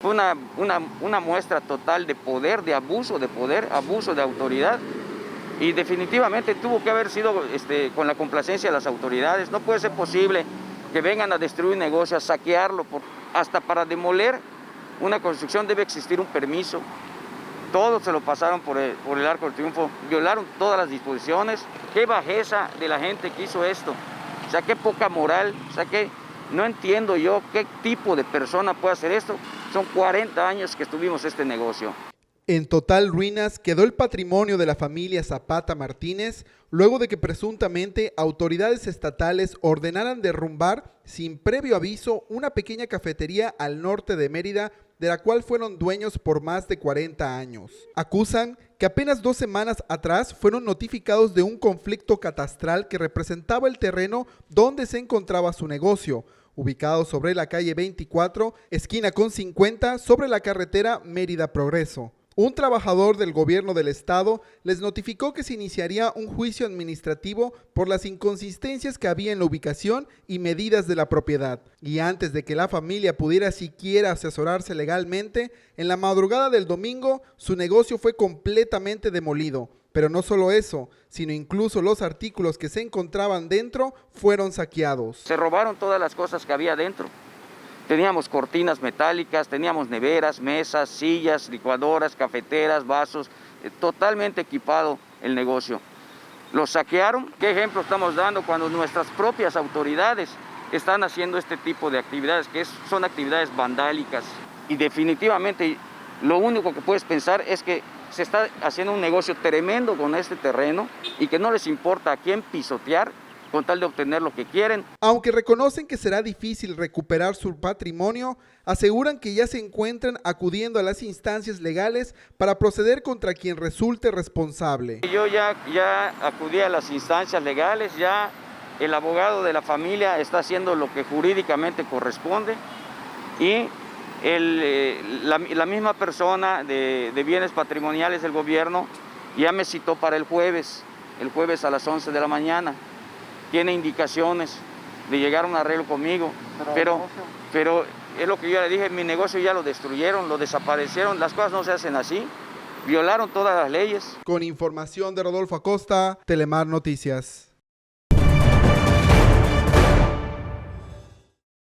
Fue una muestra total de poder, de abuso de poder, abuso de autoridad. Y definitivamente tuvo que haber sido con la complacencia de las autoridades. No puede ser posible que vengan a destruir un negocio, a saquearlo, hasta para demoler una construcción debe existir un permiso. Todos se lo pasaron por el Arco del Triunfo, violaron todas las disposiciones. Qué bajeza de la gente que hizo esto, o sea, qué poca moral, o sea, que no entiendo yo qué tipo de persona puede hacer esto. Son 40 años que estuvimos este negocio. En total ruinas quedó el patrimonio de la familia Zapata Martínez, luego de que presuntamente autoridades estatales ordenaran derrumbar sin previo aviso una pequeña cafetería al norte de Mérida, de la cual fueron dueños por más de 40 años. Acusan que apenas 2 semanas atrás fueron notificados de un conflicto catastral que representaba el terreno donde se encontraba su negocio, ubicado sobre la calle 24, esquina con 50, sobre la carretera Mérida Progreso. Un trabajador del gobierno del estado les notificó que se iniciaría un juicio administrativo por las inconsistencias que había en la ubicación y medidas de la propiedad. Y antes de que la familia pudiera siquiera asesorarse legalmente, en la madrugada del domingo su negocio fue completamente demolido. Pero no solo eso, sino incluso los artículos que se encontraban dentro fueron saqueados. Se robaron todas las cosas que había dentro. Teníamos cortinas metálicas, teníamos neveras, mesas, sillas, licuadoras, cafeteras, vasos, totalmente equipado el negocio. Los saquearon. ¿Qué ejemplo estamos dando cuando nuestras propias autoridades están haciendo este tipo de actividades, que son actividades vandálicas? Y definitivamente lo único que puedes pensar es que se está haciendo un negocio tremendo con este terreno y que no les importa a quién pisotear con tal de obtener lo que quieren. Aunque reconocen que será difícil recuperar su patrimonio, aseguran que ya se encuentran acudiendo a las instancias legales para proceder contra quien resulte responsable. Yo ya acudí a las instancias legales, ya el abogado de la familia está haciendo lo que jurídicamente corresponde y la misma persona de bienes patrimoniales del gobierno ya me citó para el jueves a las 11 de la mañana. Tiene indicaciones de llegar a un arreglo conmigo, pero es lo que yo le dije, mi negocio ya lo destruyeron, lo desaparecieron, las cosas no se hacen así, violaron todas las leyes. Con información de Rodolfo Acosta, Telemar Noticias.